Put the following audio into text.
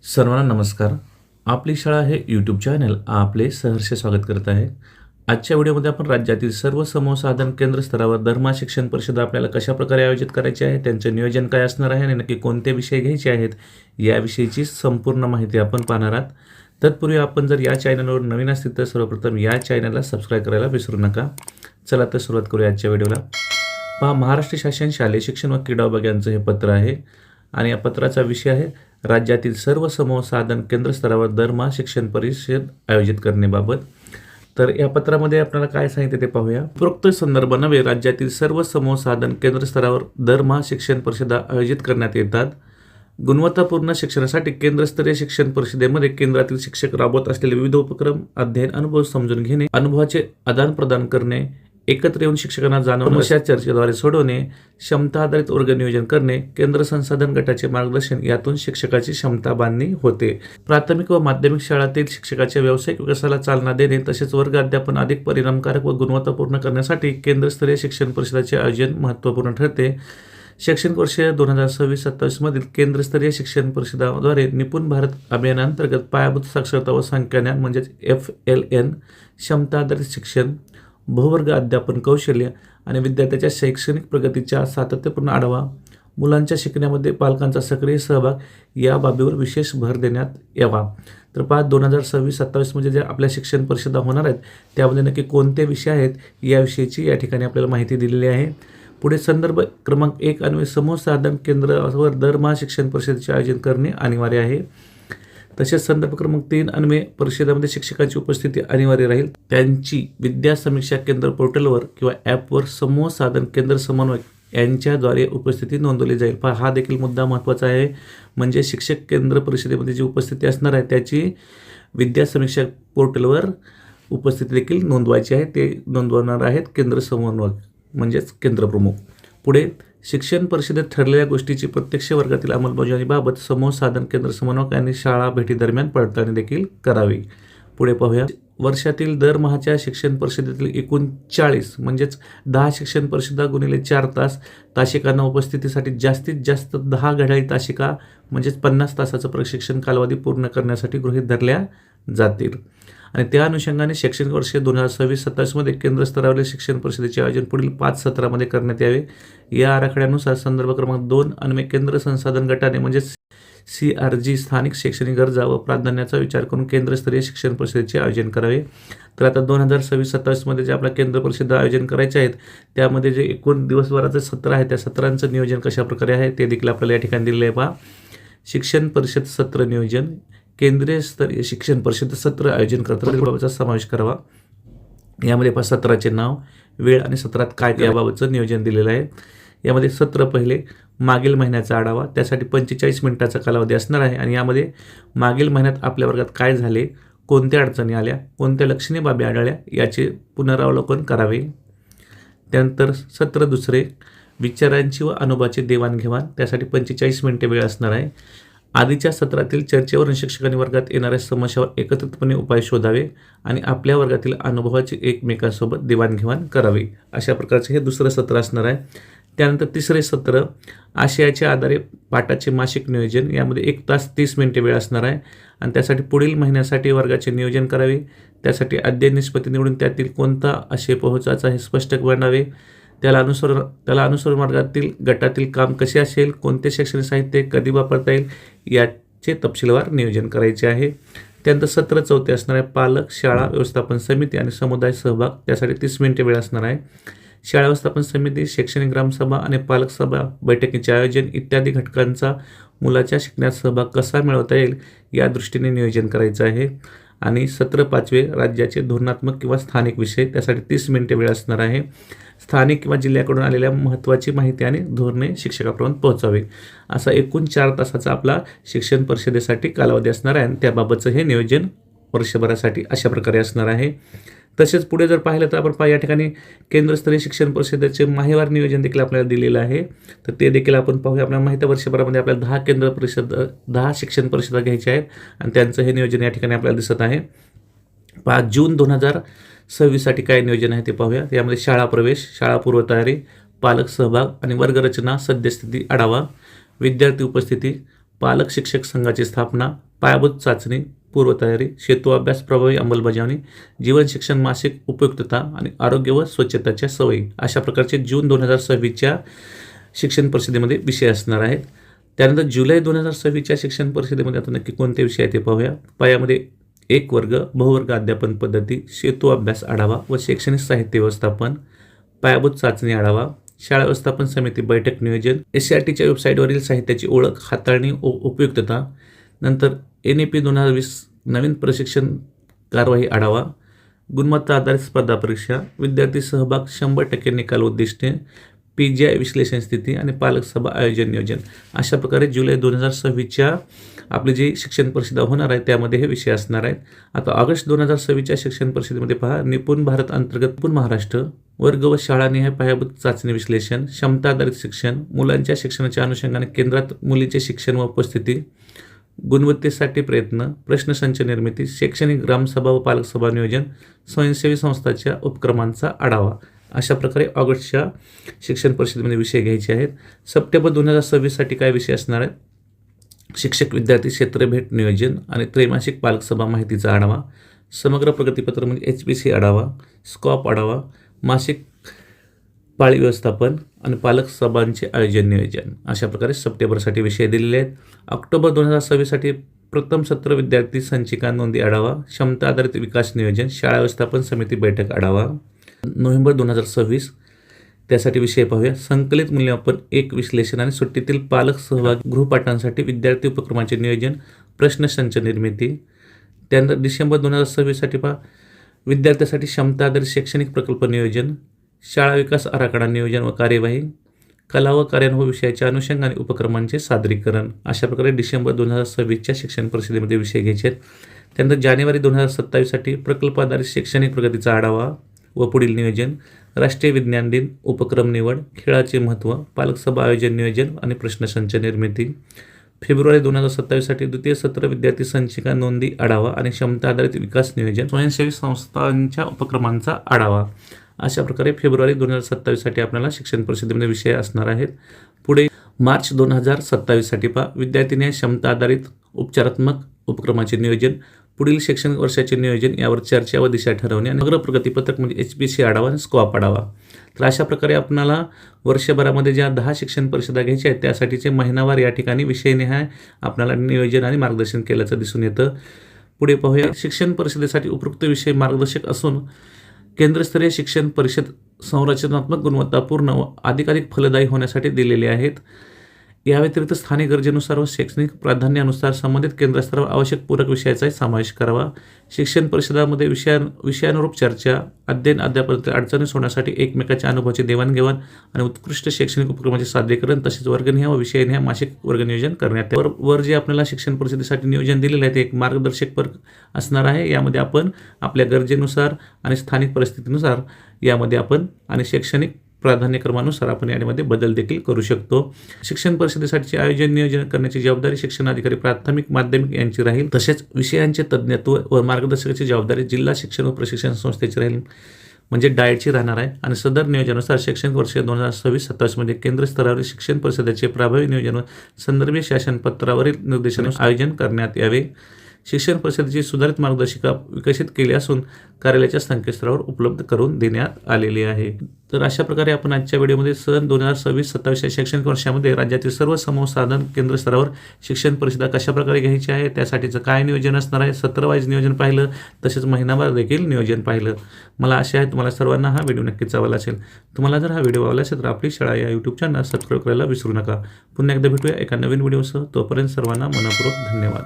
सर्वांना नमस्कार. आपली शाळा हे यूट्यूब चॅनल आपले सहर्ष स्वागत करत आहे. आजच्या व्हिडिओमध्ये आपण राज्यातील सर्व समूह साधन केंद्र स्तरावर दरमहा शिक्षण परिषद आपल्याला कशाप्रकारे आयोजित करायची आहे, त्यांचे नियोजन काय असणार आहे आणि नक्की कोणते विषय घ्यायचे आहेत याविषयीची संपूर्ण माहिती आपण पाहणार आहात. तत्पूर्वी आपण जर या चॅनलवर नवीन असतील तर सर्वप्रथम या चॅनलला सबस्क्राईब करायला विसरू नका. चला तर सुरुवात करूया आजच्या व्हिडिओला. पहा, महाराष्ट्र शासन शालेय शिक्षण व क्रीडा विभाग यांचं हे पत्र आहे आणि या पत्राचा विषय आहे राज्यातील सर्व समूह साधन केंद्र स्तरावर दरमहा शिक्षण परिषद आयोजित करण्याबाबत. तर या पत्रामध्ये आपल्याला काय सांगितले ते पाहूया. उपरोक्त संदर्भ नव्हे, राज्यातील सर्व समूह साधन केंद्र स्तरावर दरमहा शिक्षण परिषदा आयोजित करण्यात येतात. गुणवत्तापूर्ण शिक्षणासाठी केंद्रस्तरीय शिक्षण परिषदेमध्ये केंद्रातील शिक्षक राबवत असलेले विविध उपक्रम, अध्ययन, अनुभव समजून घेणे, अनुभवाचे आदान प्रदान करणे, एकत्र येऊन शिक्षकांना जाणून समस्या चर्चेद्वारे सोडवणे, क्षमता आधारित वर्ग नियोजन करणे, केंद्र संसाधन गटाचे मार्गदर्शन यातून शिक्षकाची क्षमता बांधणी होते. प्राथमिक व माध्यमिक शाळांतील शिक्षकाच्या व्यावसायिक विकासाला चालना देणे तसेच वर्ग अध्यापन अधिक परिणामकारक व गुणवत्तापूर्ण करण्यासाठी केंद्रस्तरीय शिक्षण परिषदाचे आयोजन महत्त्वपूर्ण ठरते. शैक्षणिक वर्ष 2026-27 मधील केंद्रस्तरीय शिक्षण परिषदाद्वारे निपुण भारत अभियानांतर्गत पायाभूत साक्षरता व संख्याज्ञान म्हणजेच FLN, क्षमता आधारित शिक्षण, बहुवर्ग अध्यापन कौशल्य आणि विद्यार्थ्याच्या शैक्षणिक प्रगतीचा सातत्यपूर्ण आढावा, मुलांच्या शिकण्यामध्ये पालकांचा सक्रिय सहभाग या बाबीवर विशेष भर देण्यात यावा. तर पहा, 2026-27 म्हणजे जे आपल्या शिक्षण परिषदा होणार आहेत त्यामध्ये नक्की कोणते विषय आहेत याविषयीची या ठिकाणी आपल्याला माहिती दिलेली आहे. पुढे संदर्भ क्रमांक 1 अन्वये समूह साधन केंद्रावर दरमहा शिक्षण परिषदेचे आयोजन करणे अनिवार्य आहे. तसेच संदर्भ क्रमांक 3 अन्वये परिषदेमध्ये शिक्षकांची उपस्थिती अनिवार्य राहील. त्यांची विद्या समीक्षा केंद्र पोर्टलवर किंवा ॲपवर समूह साधन केंद्र समन्वयक यांच्याद्वारे उपस्थिती नोंदवली जाईल. पहा, हा देखील मुद्दा महत्त्वाचा आहे. म्हणजे शिक्षक केंद्र परिषदेमध्ये जी उपस्थिती असणार आहे त्याची विद्या समीक्षा पोर्टलवर उपस्थिती देखील नोंदवायची आहे. ते नोंदवणार आहेत केंद्र समन्वयक म्हणजेच केंद्रप्रमुख. पुढे शिक्षण परिषदेत ठरलेल्या गोष्टीची प्रत्यक्ष वर्गातील अंमलबजावणीबाबत समूह साधन केंद्र समन्वयकांनी शाळा भेटीदरम्यान पडताळणी देखील करावी. पुढे पाहूया. वर्षातील दरमहाच्या शिक्षण परिषदेतील एकूण 40 म्हणजेच 10 शिक्षण परिषदा गुणिले 4 तास, तासिकांना उपस्थितीसाठी जास्तीत जास्त 10 घड्याळी तासिका म्हणजेच 50 तासाचं प्रशिक्षण कालावधी पूर्ण करण्यासाठी गृहीत धरल्या जातील. आणि त्या अनुषंगाने शैक्षणिक वर्ष 2026-27 मध्ये केंद्र स्तरावरील शिक्षण परिषदेचे आयोजन पुढील 5 सत्रामध्ये करण्यात यावे. या आराखड्यानुसार संदर्भ क्रमांक 2 अन्वये केंद्र संसाधन गटाने म्हणजेच CRG स्थानिक शैक्षणिक गरजा व प्राधान्याचा विचार करून केंद्रस्तरीय शिक्षण परिषदेचे आयोजन करावे. तर आता 2026-27 मध्ये जे आपल्या केंद्र परिषदा आयोजन करायचे आहेत त्यामध्ये जे एकूण दिवसभराचं सत्र आहे त्या सत्रांचं नियोजन कशाप्रकारे आहे ते देखील आपल्याला या ठिकाणी दिलेलं आहे. पहा, शिक्षण परिषद सत्र नियोजन, केंद्रीय स्तरीय शिक्षण परिषद सत्र आयोजन करताना समावेश करावा. यामध्ये पहा, सत्राचे नाव, वेळ आणि सत्रात काय याबाबतचं नियोजन दिलेलं आहे. यामध्ये सत्र पहिले मागील महिन्याचा आढावा, त्यासाठी 45 मिनिटाचा कालावधी असणार आहे आणि यामध्ये मागील महिन्यात आपल्या वर्गात काय झाले, कोणत्या अडचणी आल्या, कोणत्या लक्षणीय बाबी आढळल्या याचे पुनरावलोकन करावे. त्यानंतर सत्र दुसरे विचारांची व अनुभवाची देवाणघेवाण, त्यासाठी 45 मिनिटे वेळ असणार आहे. आधीच्या सत्रातील चर्चेवरून शिक्षकांनी वर्गात येणाऱ्या समस्यावर एकत्रितपणे उपाय शोधावे आणि आपल्या वर्गातील अनुभवाची एकमेकांसोबत देवाणघेवाण करावी. अशा प्रकारचे हे दुसरं सत्र असणार आहे. त्यानंतर तिसरे सत्र आशयाच्या आधारे पाठाचे मासिक नियोजन, यामध्ये 1 तास 30 मिनिटे वेळ असणार आहे आणि त्यासाठी पुढील महिन्यासाठी वर्गाचे नियोजन करावे. त्यासाठी अध्ययन निष्पत्ती निवडून त्यातील कोणता आशय पोहोचायचा हे स्पष्ट बनावे. त्याला अनुसरून वर्गातील गटातील काम कसे असेल, कोणते शैक्षणिक साहित्य कधी वापरता येईल याचे तपशीलवार नियोजन करायचे आहे. त्यानंतर सत्र चौथे असणार आहे पालक, शाळा व्यवस्थापन समिती आणि समुदाय सहभाग, त्यासाठी 30 मिनिटे वेळ असणार आहे. शाळा व्यवस्थापन समिती, शैक्षणिक ग्रामसभा आणि पालक सभा बैठकीचे आयोजन इत्यादी घटकांचा मुलाच्या शिकण्यात सहभाग कसा मिळवता येईल या दृष्टीने नियोजन करायचं आहे. आणि सत्र पाचवे राज्याचे धोरणात्मक किंवा स्थानिक विषय, त्यासाठी 30 मिनिटे वेळ असणार आहे. स्थानिक किंवा जिल्ह्याकडून आलेल्या महत्त्वाची माहिती आणि धोरणे शिक्षकापर्यंत पोहोचावे. असा एकूण 4 तासाचा आपला शिक्षण परिषदेसाठी कालावधी असणार आहे आणि त्याबाबतचं हे नियोजन वर्षभरासाठी अशा प्रकारे असणार आहे. तसेच पुढे जर पाहिलं तर आपण या ठिकाणी केंद्रस्तरीय शिक्षण परिषदेचे माहिवार नियोजन देखील आपल्याला दिलेलं आहे. तर ते देखील आपण पाहूया. आपल्याला माहिती वर्षभरामध्ये आपल्याला 10 शिक्षण परिषदा घ्यायच्या आहेत आणि त्यांचं हे नियोजन या ठिकाणी आपल्याला दिसत आहे. 5 जून 2026 काय नियोजन आहे ते पाहूया. यामध्ये शाळा प्रवेश, शाळा पूर्वतयारी, पालक सहभाग आणि वर्गरचना, सद्यस्थिती आढावा, विद्यार्थी उपस्थिती, पालक शिक्षक संघाची स्थापना, पायाभूत चाचणी, पूर्वतयारी, सेतू अभ्यास, प्रभावी अंमलबजावणी, जीवन शिक्षण मासिक, उपयुक्तता आणि आरोग्य व स्वच्छताच्या सवयी अशा प्रकारचे जून 2026च्या शिक्षण परिषदेमध्ये विषय असणार आहेत. त्यानंतर जुलै 2026च्या शिक्षण परिषदेमध्ये आता नक्की कोणते विषय आहेत ते पाहूया. पायामध्ये 1 वर्ग, बहुवर्ग अध्यापन पद्धती, सेतू अभ्यास आढावा व शैक्षणिक साहित्य व्यवस्थापन, पायाभूत चाचणी आढावा, शाळा व्यवस्थापन समिती बैठक नियोजन, SCRTच्या वेबसाईटवरील साहित्याची ओळख, हाताळणी उपयुक्तता, नंतर NEP 2020 नवीन प्रशिक्षण कारवाई आढावा, गुणवत्ता आधारित स्पर्धा परीक्षा, विद्यार्थी सहभाग 100% निकाल उद्दिष्टे, PGI विश्लेषण स्थिती आणि पालक सभा आयोजन नियोजन अशा प्रकारे जुलै 2026च्या आपली जी शिक्षण परिषद होणार आहे त्यामध्ये हे विषय असणार आहेत. आता ऑगस्ट 2026च्या शिक्षण परिषदेमध्ये पहा, निपुण भारत अंतर्गत निपुण महाराष्ट्र, वर्ग व शाळानिहाय पायाभूत चाचणी विश्लेषण, क्षमता आधारित शिक्षण, मुलांच्या शिक्षणाच्या अनुषंगाने केंद्रात मुलींचे शिक्षण व उपस्थिती, गुणवत्तेसाठी प्रयत्न, प्रश्नसंच निर्मिती, शैक्षणिक ग्रामसभा व पालक सभा नियोजन, स्वयंसेवी संस्थांच्या उपक्रमांचा आढावा अशा प्रकारे ऑगस्टच्या शिक्षण परिषदेमध्ये विषय घ्यायचे आहेत. सप्टेंबर 2026साठी काय विषय असणार आहेत? शिक्षक विद्यार्थी क्षेत्र भेट नियोजन आणि त्रैमासिक पालक सभा माहितीचा आढावा, समग्र प्रगतीपत्र म्हणजे HPC आढावा, स्कॉप आढावा, मासिक पाळी व्यवस्थापन आणि पालक सभांचे आयोजन नियोजन अशा प्रकारे सप्टेंबरसाठी विषय दिलेले आहेत. ऑक्टोबर 2026साठी प्रथम सत्र विद्यार्थी संचिका नोंदी आढावा, क्षमता आधारित विकास नियोजन, शाळा व्यवस्थापन समिती बैठक आढावा. नोव्हेंबर 2026 त्यासाठी विषय पाहूया. संकलित मूल्यमापन 1 विश्लेषण आणि सुट्टीतील पालक सहभाग गृहपाठांसाठी विद्यार्थी उपक्रमाचे नियोजन, प्रश्नसंच निर्मिती. त्यानंतर डिसेंबर 2026साठी पहा, विद्यार्थ्यांसाठी क्षमता आधारित शैक्षणिक प्रकल्प नियोजन, शाळा विकास आराखडा नियोजन व कार्यवाही, कला व कार्यानुभव विषयाच्या अनुषंगाने उपक्रमांचे सादरीकरण अशा प्रकारे डिसेंबर 2026च्या शिक्षण परिषदेमध्ये विषय घ्यायचे आहेत. त्यानंतर जानेवारी 2027साठी प्रकल्प आधारित शैक्षणिक प्रगतीचा आढावा व पुढील नियोजन, राष्ट्रीय विज्ञान दिन, उपक्रम निवड, खेळाचे महत्त्व, पालक सभा आयोजन नियोजन आणि प्रश्नसंच निर्मिती. फेब्रुवारी 2027साठी द्वितीय सत्र विद्यार्थी संचिका नोंदी आढावा आणि क्षमता आधारित विकास नियोजन, स्वयंसेवी संस्थांच्या उपक्रमांचा आढावा अशा प्रकारे फेब्रुवारी 2027साठी आपल्याला शिक्षण परिषदेमध्ये विषय असणार आहेत. पुढे मार्च 2027साठी पहा, विद्यार्थीने क्षमता आधारित उपचारात्मक उपक्रमाचे नियोजन, पुढील शैक्षणिक वर्षाचे नियोजन यावर चर्चा व दिशा ठरवणे आणि समग्र प्रगतीपत्रक म्हणजे HPC आढावा आणि स्कॉप आढावा. तर अशा प्रकारे आपल्याला वर्षभरामध्ये ज्या 10 शिक्षण परिषदा घ्यायच्या आहेत त्यासाठीचे महिनावार या ठिकाणी विषयनिहाय आपल्याला नियोजन आणि मार्गदर्शन केल्याचं दिसून येतं. पुढे पाहूया, शिक्षण परिषदेसाठी उपयुक्त विषय मार्गदर्शक असून केंद्रस्तरीय शिक्षण परिषद संरचनात्मक गुणवत्तापूर्ण व अधिकाधिक फलदायी होण्यासाठी दिलेले आहेत. या व्यतिरिक्त स्थानिक गरजेनुसार व शैक्षणिक प्राधान्यानुसार संबंधित केंद्रस्तरावर आवश्यक पूरक विषयाचाही समावेश करावा. शिक्षण परिषदामध्ये विषयानुरूप चर्चा, अध्ययन अध्यापन अडचणी सोडण्यासाठी एकमेकाच्या अनुभवाची देवाणघेवाण आणि उत्कृष्ट शैक्षणिक उपक्रमाचे सादरीकरण तसेच वर्गनिहाय व विषयनिहाय मासिक वर्ग नियोजन करण्यात वर जे आपल्याला शिक्षण परिषदेसाठी नियोजन दिलेलं आहे ते एक मार्गदर्शक असणार आहे. यामध्ये आपण आपल्या गरजेनुसार आणि स्थानिक परिस्थितीनुसार यामध्ये आपण आणि शैक्षणिक प्राधान्यक्रमानुसार आपण यामध्ये बदल देखील करू शकतो. शिक्षण परिषदेसाठी आयोजन नियोजन करण्याची जबाबदारी शिक्षणाधिकारी प्राथमिक माध्यमिक यांची राहील. तसेच विषयांचे तज्ज्ञत्व व मार्गदर्शकाची जबाबदारी जिल्हा शिक्षण व प्रशिक्षण संस्थेची राहील म्हणजे डाएटची राहणार आहे. आणि सदर नियोजनानुसार शैक्षणिक वर्ष 2026-27 मध्ये केंद्र स्तरावरील शिक्षण परिषदेचे प्रभावी नियोजन व संदर्भीय शासनपत्रावरील निर्देशानुसार आयोजन करण्यात यावे. शिक्षण परिषदेची सुधारित मार्गदर्शिका विकसित केली असून कार्यालयाच्या संकेतस्थळावर उपलब्ध करून देण्यात आलेली आहे. तर अशा प्रकारे आपण आजच्या व्हिडिओमध्ये सन 2026-27 शैक्षणिक वर्षामध्ये राज्यातील सर्व समूह साधन केंद्र स्तरावर शिक्षण परिषदा कशा प्रकारे घ्यायची आहे, त्यासाठीचं काय नियोजन असणार आहे, सत्रवाईज नियोजन पाहिलं, तसेच महिनाभर देखील नियोजन पाहिलं. मला आशा आहे तुम्हाला सर्वांना हा व्हिडिओ नक्कीच आवडला असेल. तुम्हाला जर हा व्हिडिओ आवडला असेल तर आपली शाळा या यूट्यूब चॅनल सबस्क्राईब करायला विसरू नका. पुन्हा एकदा भेटूया एका नवीन व्हिडिओसह. तोपर्यंत सर्वांना मनपूर्वक धन्यवाद.